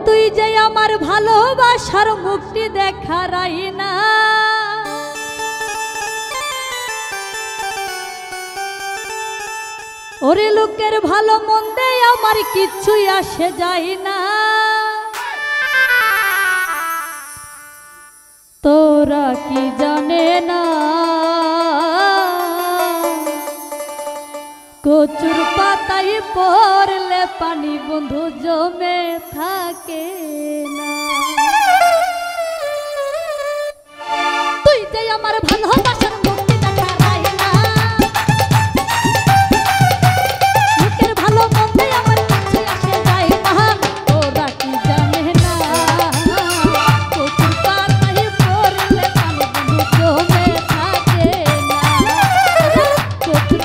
তুই যে আমার ভালোবাসার মুক্তি দেখারাই না, ওরে লোকের ভালো মন্দে আমার কিচ্ছুই আসে যায় না। তোরা কি জানে না কচুর পাতায় পড়লে পানি বন্ধু জমে থাকে না। তুই যে আমার ভালোবাসার মুক্তি দেখারাই না, লোকের ভালো মন্দে আমার কিছুই আসে যায় না। তোরা কি জানে না কচুর পাতায় পড়লে পানি বন্ধু জমে থাকে না। কচুর